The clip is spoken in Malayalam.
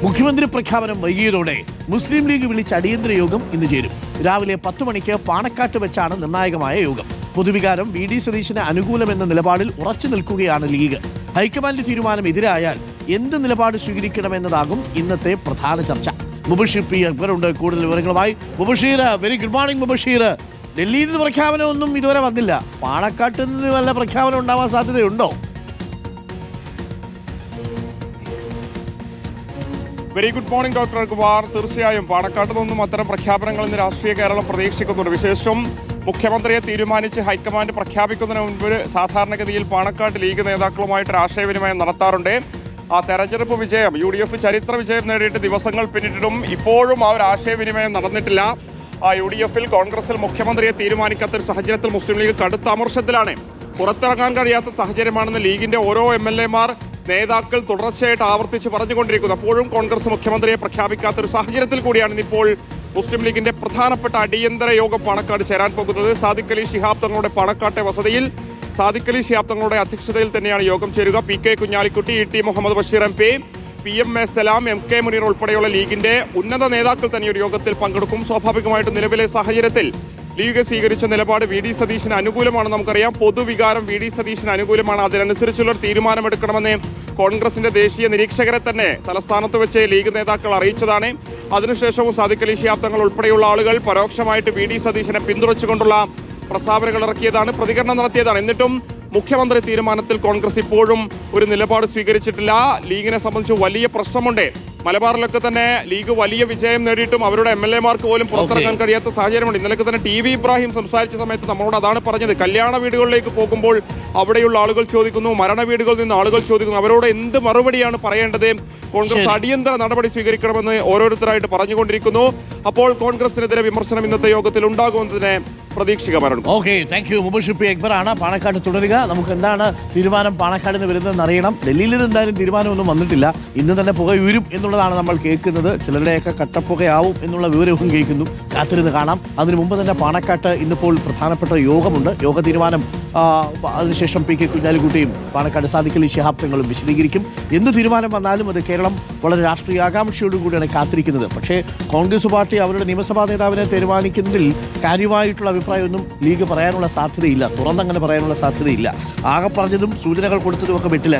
മുഖ്യമന്ത്രി പ്രഖ്യാപനം വൈകിയതോടെ മുസ്ലിം ലീഗ് വിളിച്ച അടിയന്തര യോഗം ഇന്ന് ചേരും. രാവിലെ 10 മണിക്ക് പാണക്കാട്ട് വെച്ചാണ് നിർണായകമായ യോഗം. പൊതുവികാരം വി ഡി സതീശന് അനുകൂലമെന്ന നിലപാടിൽ ഉറച്ചു നിൽക്കുകയാണ് ലീഗ്. ഹൈക്കമാൻഡ് തീരുമാനം എതിരായാൽ എന്ത് നിലപാട് സ്വീകരിക്കണമെന്നതാകും ഇന്നത്തെ പ്രധാന ചർച്ച. മുബഷീർ പി അക്ബറുണ്ട് കൂടുതൽ വിവരങ്ങളുമായി. Mubasheer, very good morning Mubasheer. ഡൽഹിയിൽ നിന്ന് പ്രഖ്യാപനമൊന്നും ഇതുവരെ വന്നില്ല. പാണക്കാട്ട് നിന്ന് വല്ല പ്രഖ്യാപനം ഉണ്ടാവാൻ സാധ്യതയുണ്ടോ? Very good morning doctor Kumar. തീർച്ചയായും പാണക്കാട്ട് നിന്നും അത്തരം പ്രഖ്യാപനങ്ങൾ ഇന്ന് രാഷ്ട്രീയ കേരളം പ്രതീക്ഷിക്കുന്നുണ്ട്. വിശേഷം മുഖ്യമന്ത്രിയെ തീരുമാനിച്ച് ഹൈക്കമാൻഡ് പ്രഖ്യാപിക്കുന്നതിന് മുൻപ് സാധാരണഗതിയിൽ പാണക്കാട്ട് ലീഗ് നേതാക്കളുമായിട്ട് ആശയവിനിമയം നടത്താറുണ്ട്. ആ തെരഞ്ഞെടുപ്പ് വിജയം UDF ചരിത്ര വിജയം നേടിയിട്ട് ദിവസങ്ങൾ പിന്നിട്ടിട്ടും ഇപ്പോഴും ആ ഒരു ആശയവിനിമയം നടന്നിട്ടില്ല. UDF-ൽ കോൺഗ്രസിൽ മുഖ്യമന്ത്രിയെ തീരുമാനിക്കാത്തൊരു സാഹചര്യത്തിൽ മുസ്ലിം ലീഗ് കടുത്ത അമർഷത്തിലാണ്. പുറത്തിറങ്ങാൻ കഴിയാത്ത സാഹചര്യമാണെന്ന് ലീഗിന്റെ ഓരോ MLA-മാർ നേതാക്കൾ തുടർച്ചയായിട്ട് ആവർത്തിച്ച് പറഞ്ഞുകൊണ്ടിരിക്കുന്നു. അപ്പോഴും കോൺഗ്രസ് മുഖ്യമന്ത്രിയെ പ്രഖ്യാപിക്കാത്തൊരു സാഹചര്യത്തിൽ കൂടിയാണ് ഇന്നിപ്പോൾ മുസ്ലിം ലീഗിന്റെ പ്രധാനപ്പെട്ട അടിയന്തര യോഗം പാണക്കാട് ചേരാൻ പോകുന്നത്. സാദിഖ് അലി ശിഹാബ് തങ്ങളുടെ പാണക്കാട്ടെ വസതിയിൽ സാദിഖ് അലി ശിഹാബ് തങ്ങളുടെ അധ്യക്ഷതയിൽ തന്നെയാണ് യോഗം ചേരുക. PK Kunhalikutty, ET Muhammad Basheer MP, PMA സലാം, MK മുനീർ ഉൾപ്പെടെയുള്ള ലീഗിന്റെ ഉന്നത നേതാക്കൾ തന്നെ ഒരു യോഗത്തിൽ പങ്കെടുക്കും. സ്വാഭാവികമായിട്ടും നിലവിലെ സാഹചര്യത്തിൽ ലീഗ് സ്വീകരിച്ച നിലപാട് വി ഡി സതീശന് അനുകൂലമാണ്. നമുക്കറിയാം, പൊതുവികാരം വി ഡി സതീശന് അനുകൂലമാണ്. അതിനനുസരിച്ചുള്ളൊരു തീരുമാനമെടുക്കണമെന്ന് കോൺഗ്രസിന്റെ ദേശീയ നിരീക്ഷകരെ തന്നെ തലസ്ഥാനത്ത് വെച്ച് ലീഗ് നേതാക്കൾ അറിയിച്ചതാണ്. അതിനുശേഷവും സാദിഖ് അലി ശിഹാബ് തങ്ങൾ ഉൾപ്പെടെയുള്ള ആളുകൾ പരോക്ഷമായിട്ട് വി ഡി സതീശനെ പിന്തുണച്ചുകൊണ്ടുള്ള പ്രസ്താവനകൾ ഇറക്കിയതാണ്, പ്രതികരണം നടത്തിയതാണ്. എന്നിട്ടും മുഖ്യമന്ത്രി തീരുമാനത്തിൽ കോൺഗ്രസ് ഇപ്പോഴും ഒരു നിലപാട് സ്വീകരിച്ചിട്ടില്ല. ലീഗിനെ സംബന്ധിച്ച് വലിയ പ്രശ്നമുണ്ട്. മലബാറിലൊക്കെ തന്നെ ലീഗ് വലിയ വിജയം നേടിയിട്ടും അവരുടെ MLA-മാർക്ക് പോലും പുറത്തിറങ്ങാൻ കഴിയാത്ത സാഹചര്യമുണ്ട്. ഇന്നലെ തന്നെ TV ഇബ്രാഹിം സംസാരിച്ച സമയത്ത് നമ്മളോട് അതാണ് പറഞ്ഞത്. കല്യാണ വീടുകളിലേക്ക് പോകുമ്പോൾ അവിടെയുള്ള ആളുകൾ ചോദിക്കുന്നു, മരണ വീടുകളിൽ നിന്ന് ആളുകൾ ചോദിക്കുന്നു, അവരോട് എന്ത് മറുപടിയാണ് പറയേണ്ടത്? കോൺഗ്രസ് അടിയന്തര നടപടി സ്വീകരിക്കണമെന്ന് ഓരോരുത്തരായിട്ട് പറഞ്ഞുകൊണ്ടിരിക്കുന്നു. അപ്പോൾ കോൺഗ്രസിനെതിരെ വിമർശനം ഇന്നത്തെ യോഗത്തിൽ ഉണ്ടാകുമെന്നതിനെ പ്രതീക്ഷിക്കാറുണ്ട്. Okay, thank you. Mubasheer P അക്ബറാണ് പാണക്കാട് തുടരുക. നമുക്ക് എന്താണ് തീരുമാനം പാണക്കാട് നിന്ന് വരുന്നതെന്ന് അറിയണം. ഡൽഹിയിൽ നിന്ന് എന്തായാലും തീരുമാനമൊന്നും വന്നിട്ടില്ല. ഇന്ന് തന്നെ പുക ഉയരും എന്നുള്ളതാണ് നമ്മൾ കേൾക്കുന്നത്. ചിലരുടെയൊക്കെ കട്ടപ്പുകയാവും എന്നുള്ള വിവരവും കേൾക്കുന്നു. കാത്തിരുന്ന് കാണാം. അതിനു മുമ്പ് തന്നെ പാണക്കാട്ട് ഇന്നിപ്പോൾ പ്രധാനപ്പെട്ട യോഗമുണ്ട്. യോഗ തീരുമാനം അതിനുശേഷം PK കുഞ്ഞാലിക്കുട്ടിയും പാണക്കാട് സാദിഖ് അലി ശിഹാബ് തങ്ങളും വിശദീകരിക്കും. എന്ത് തീരുമാനം വന്നാലും അത് കേരളം വളരെ രാഷ്ട്രീയ ആകാംക്ഷയോടുകൂടിയാണ് കാത്തിരിക്കുന്നത്. പക്ഷേ കോൺഗ്രസ് പാർട്ടി അവരുടെ നിയമസഭാ നേതാവിനെ തീരുമാനിക്കുന്നതിൽ കാര്യമായിട്ടുള്ള അഭിപ്രായമൊന്നും ലീഗ് പറയാനുള്ള സാധ്യതയില്ല. തുറന്നങ്ങനെ പറയാനുള്ള സാധ്യതയില്ല. ആകെ പറഞ്ഞതും സൂചനകൾ കൊടുത്തതും ഒക്കെ വിട്ടില്ല.